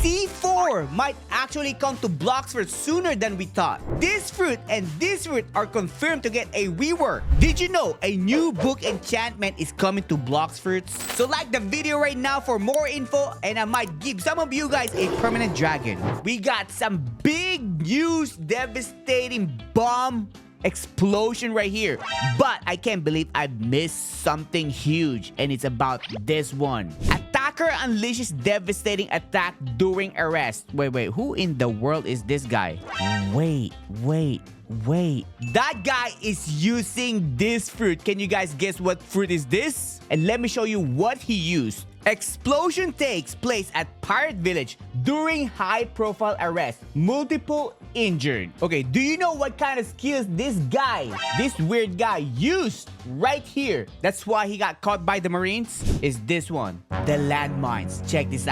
C4 might actually come to Blox Fruit sooner than we thought. This fruit and this fruit are confirmed to get a rework. Did you know a new book enchantment is coming to Blox Fruits? So like the video right now for more info, and I might give some of you guys a permanent dragon. We got some big news, devastating bomb explosion right here, but I can't believe I missed something huge, and it's about this one. Attacker unleashes devastating attack during arrest. Wait, who in the world is this guy? Wait. That guy is using this fruit. Can you guys guess what fruit is this? And let me show you what he used. Explosion takes place at Pirate Village during high-profile arrest. Multiple injured. Okay, do you know what kind of skills this weird guy used right here? That's why he got caught by the Marines. Is this one. The landmines. Check this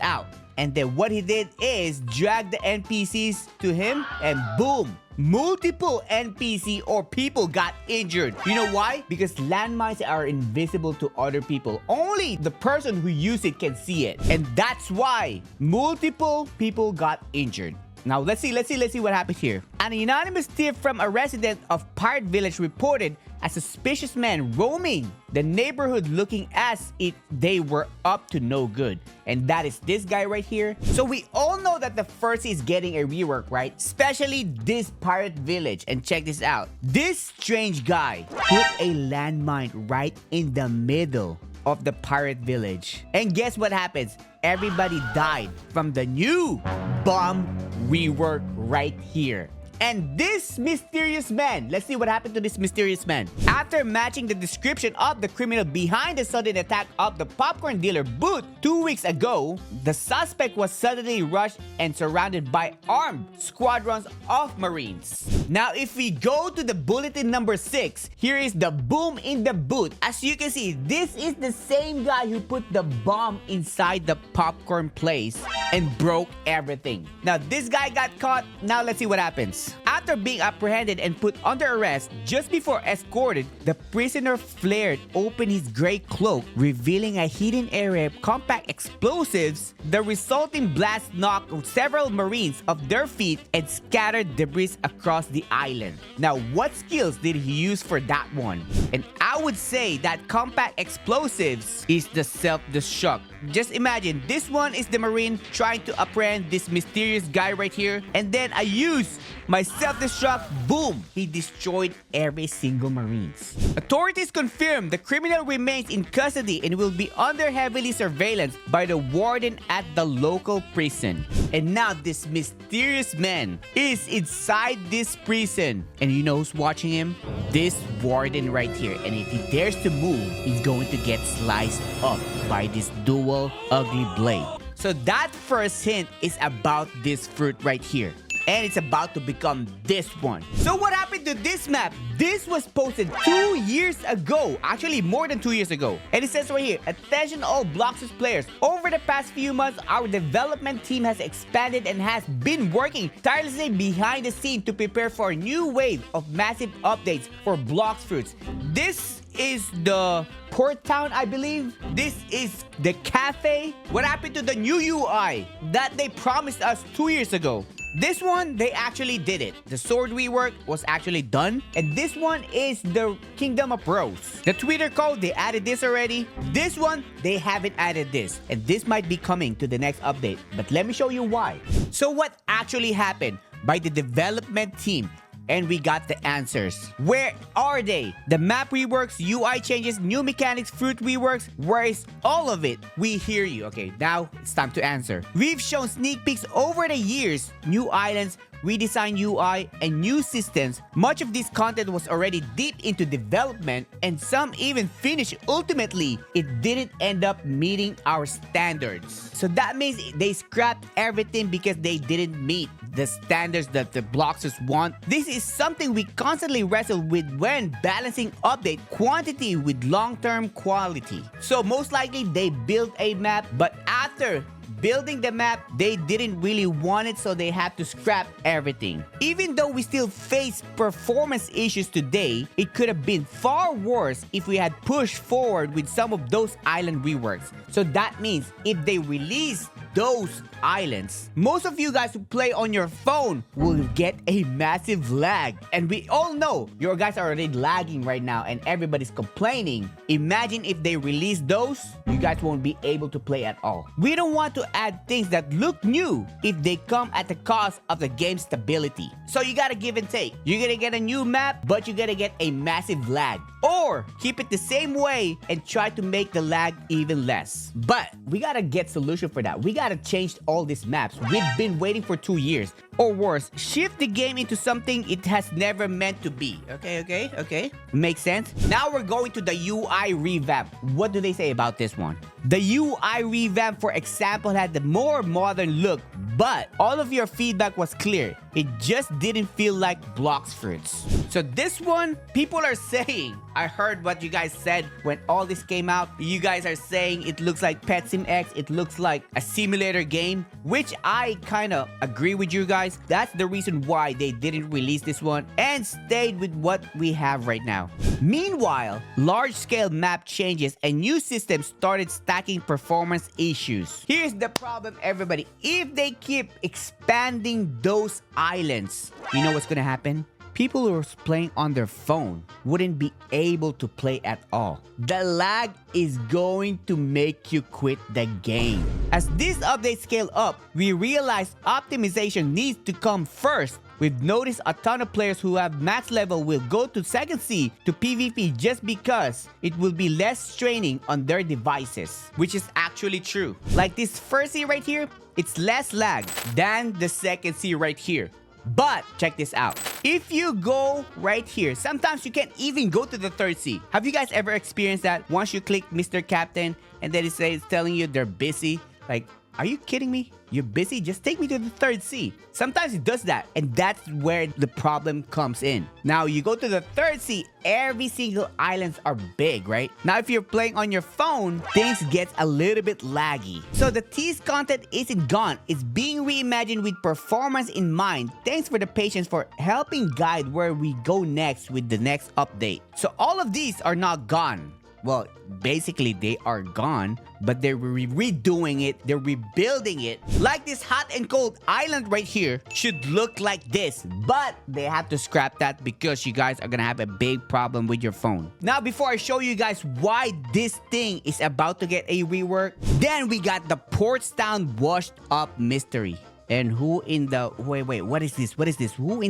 out. And then what he did is drag the NPCs to him and boom. Multiple NPC or people got injured. You know why? Because landmines are invisible to other people. Only the person who used it can see it. And that's why multiple people got injured. Now, let's see what happened here. An anonymous tip from a resident of Pirate Village reported a suspicious man roaming the neighborhood looking as if they were up to no good. And that is this guy right here. So we all know that the first is getting a rework, right? Especially this Pirate Village. And check this out. This strange guy put a landmine right in the middle of the Pirate Village. And guess what happens? Everybody died from the new bomb rework right here. And this mysterious man, let's see what happened to this mysterious man. After matching the description of the criminal behind the sudden attack of the popcorn dealer booth 2 weeks ago, the suspect was suddenly rushed and surrounded by armed squadrons of Marines. Now, if we go to the bulletin number 6, here is the boom in the booth. As you can see, this is the same guy who put the bomb inside the popcorn place and broke everything. Now, this guy got caught. Now, let's see what happens. After being apprehended and put under arrest, just before escorted, the prisoner flared open his gray cloak, revealing a hidden area of compact explosives. The resulting blast knocked several Marines off their feet and scattered debris across the island. Now, what skills did he use for that one? And I would say that compact explosives is the self-destruct. Just imagine, this one is the Marine trying to apprehend this mysterious guy right here. And then I use my self-destruct, boom! He destroyed every single Marines. Authorities confirm the criminal remains in custody and will be under heavily surveillance by the warden at the local prison. And now this mysterious man is inside this prison. And you know who's watching him? This warden right here. And if he dares to move, he's going to get sliced up by this dual ugly blade. So that first hint is about this fruit right here. And it's about to become this one. So what happened to this map? This was posted 2 years ago. Actually, more than 2 years ago. And it says right here, attention all Blox's players. Over the past few months, our development team has expanded and has been working tirelessly behind the scene to prepare for a new wave of massive updates for Blox Fruits. This is the port town, I believe. This is the cafe. What happened to the new UI that they promised us 2 years ago? This one, they actually did it. The sword rework was actually done. And this one is the Kingdom of Rose. The Twitter code, they added this already. This one, they haven't added this. And this might be coming to the next update. But let me show you why. So what actually happened by the development team? And we got the answers. Where are they? The map reworks, UI changes, new mechanics, fruit reworks. Where is all of it? We hear you. Okay, now it's time to answer. We've shown sneak peeks over the years, new islands, redesigned UI, and new systems. Much of this content was already deep into development, and some even finished. Ultimately, it didn't end up meeting our standards. So that means they scrapped everything because they didn't meet the standards that the Bloxers want. This is something we constantly wrestle with when balancing update quantity with long-term quality. So most likely they built a map, but after building the map, they didn't really want it, so they had to scrap everything. Even though we still face performance issues today, it could have been far worse if we had pushed forward with some of those island reworks. So that means if they release those islands. Most of you guys who play on your phone will get a massive lag. And we all know your guys are already lagging right now and everybody's complaining. Imagine if they release those, you guys won't be able to play at all. We don't want to add things that look new if they come at the cost of the game's stability. So you gotta give and take. You're gonna get a new map, but you're gonna get a massive lag. Or keep it the same way and try to make the lag even less. But we gotta get solution for that. We gotta change all these maps. We've been waiting for 2 years. Or worse, shift the game into something it has never meant to be. Okay. Makes sense? Now we're going to the UI revamp. What do they say about this one? The UI revamp, for example, had the more modern look, but all of your feedback was clear. It just didn't feel like Blox fruits. So this one, people are saying, I heard what you guys said when all this came out. You guys are saying it looks like Pet Sim X. It looks like a simulator game, which I kind of agree with you guys. That's the reason why they didn't release this one and stayed with what we have right now. Meanwhile, large-scale map changes and new systems started stacking performance issues. Here's the problem, everybody. If they keep expanding those islands, you know what's gonna happen? People who are playing on their phone wouldn't be able to play at all. The lag is going to make you quit the game. As these updates scale up, we realize optimization needs to come first. We've noticed a ton of players who have max level will go to second C to PvP just because it will be less straining on their devices, which is actually true. Like this first C right here, it's less lag than the second C right here. But check this out. If you go right here, sometimes you can't even go to the third C. Have you guys ever experienced that? Once you click Mr. Captain and then it's telling you they're busy. Like, are you kidding me? You're busy? Just take me to the third C. Sometimes it does that, and that's where the problem comes in. Now, you go to the third C, every single islands are big, right? Now, if you're playing on your phone, things get a little bit laggy. So the tease content isn't gone. It's being reimagined with performance in mind. Thanks for the patience for helping guide where we go next with the next update. So all of these are not gone. Well, basically they are gone, but they're redoing it, they're rebuilding it. Like this hot and cold island right here should look like this, but they have to scrap that because you guys are gonna have a big problem with your phone. Now, before I show you guys why this thing is about to get a rework, then we got the Portstown washed up mystery. And who in the... Wait, what is this? What is this? Who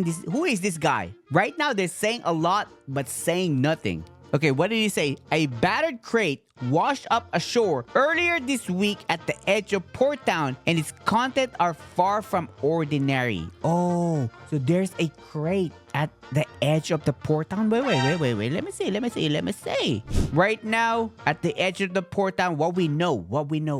is this guy? Right now, they're saying a lot, but saying nothing. Okay, what did he say? A battered crate washed up ashore earlier this week at the edge of Port Town, and its content are far from ordinary. Oh, so there's a crate at the edge of the Port Town. Wait. Let me see. Right now, at the edge of the Port Town, what we know.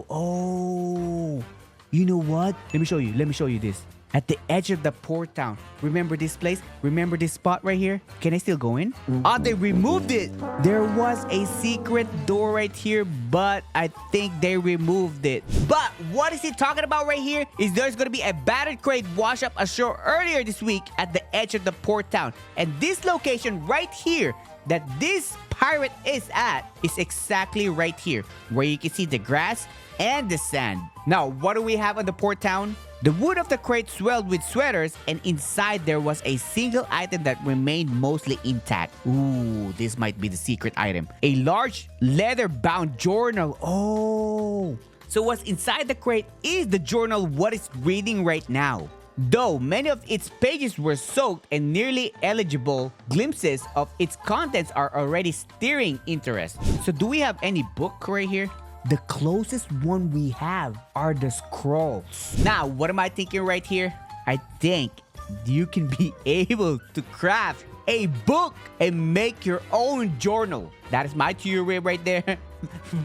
Oh, you know what? Let me show you this. At the edge of the Port Town. Remember this place? Remember this spot right here? Can I still go in? Oh, they removed it. There was a secret door right here, but I think they removed it. But what is he talking about right here? Is there's going to be a battered crate washed up ashore earlier this week at the edge of the Port Town. And this location right here that this pirate is at is exactly right here, where you can see the grass and the sand. Now, what do we have on the Port Town? The wood of the crate swelled with sweaters, and inside there was a single item that remained mostly intact. Ooh, this might be the secret item. A large leather-bound journal. Oh, so what's inside the crate is the journal what it's reading right now. Though many of its pages were soaked and nearly illegible, glimpses of its contents are already stirring interest. So do we have any book right here? The closest one we have are the scrolls. Now, what am I thinking right here? I think you can be able to craft a book and make your own journal. That is my theory right there.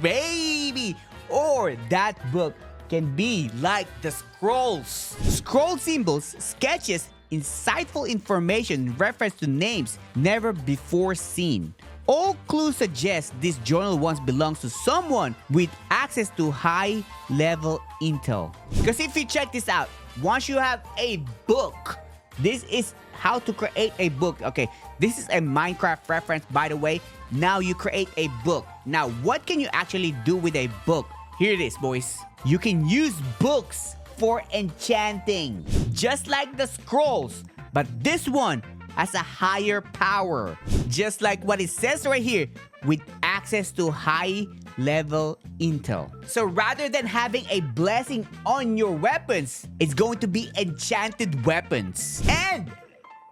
Baby! Or that book can be like the scrolls. Scroll symbols, sketches, insightful information, reference to names never before seen. All clues suggest this journal once belongs to someone with access to high-level intel. Because if you check this out, once you have a book, this is how to create a book. Okay, this is a Minecraft reference, by the way. Now you create a book. Now, what can you actually do with a book? Here it is, boys. you can use books for enchanting, just like the scrolls, but this one has a higher power, just like what it says right here, with access to high level intel. So rather than having a blessing on your weapons, it's going to be enchanted weapons. And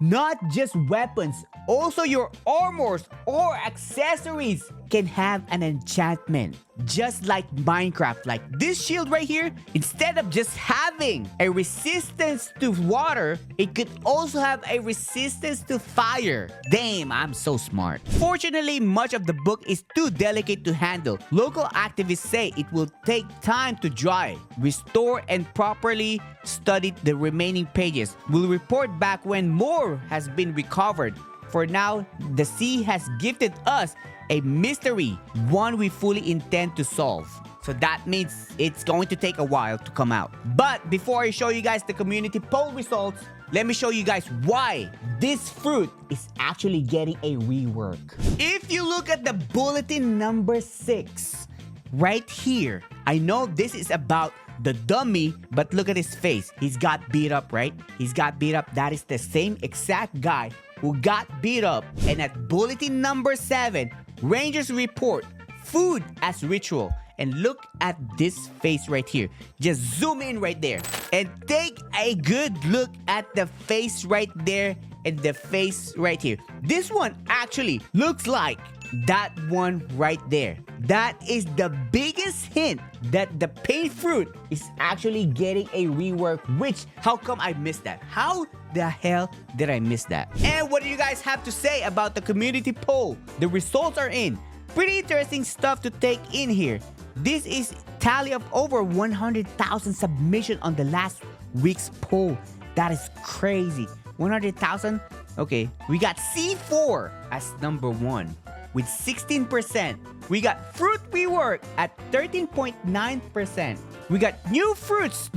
not just weapons, also your armors or accessories can have an enchantment. Just like Minecraft, like this shield right here, instead of just having a resistance to water, it could also have a resistance to fire. Damn, I'm so smart. Fortunately, much of the book is too delicate to handle. Local activists say it will take time to dry, restore, and properly study the remaining pages. We'll report back when more has been recovered. For now, the sea has gifted us a mystery, one we fully intend to solve. So that means it's going to take a while to come out. But before I show you guys the community poll results, let me show you guys why this fruit is actually getting a rework. If you look at the bulletin number 6, right here, I know this is about the dummy, but look at his face. He's got beat up, right? He's got beat up. That is the same exact guy who got beat up. And at bulletin number 7, Rangers report food as ritual. And look at this face right here. Just zoom in right there and take a good look at the face right there and the face right here. This one actually looks like that one right there. That is the biggest hint that the paint fruit is actually getting a rework, which, how come I missed that? How the hell did I miss that? And what do you guys have to say about the community poll? The results are in. Pretty interesting stuff to take in here. This is tally of over 100,000 submissions on the last week's poll. That is crazy. 100,000? Okay, we got C4 as number 1 with 16%. We got fruit rework at 13.9%. We got new fruits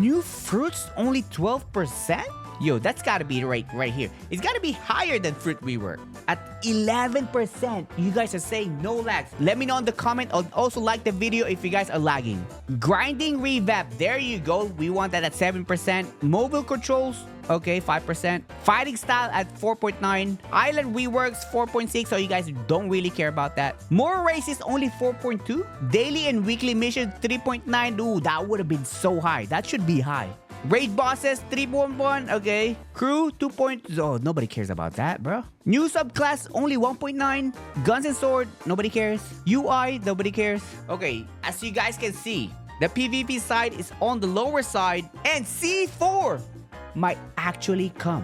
only 12%? Yo, that's gotta be right here. It's gotta be higher than fruit rework at 11%. You guys are saying no lags. Let me know in the comment. I'll also like the video if you guys are lagging. Grinding revamp, there you go. We want that at 7%. Mobile controls, okay, 5%. Fighting style at 4.9. Island reworks 4.6, so you guys don't really care about that. More races only 4.2. Daily and weekly missions 3.9. Ooh, that would have been so high. That should be high. Raid bosses 3.1, okay. Crew 2.0, oh, nobody cares about that, bro. New subclass only 1.9. Guns and sword, nobody cares. UI, nobody cares. Okay, as you guys can see, the PvP side is on the lower side, and C4 might actually come.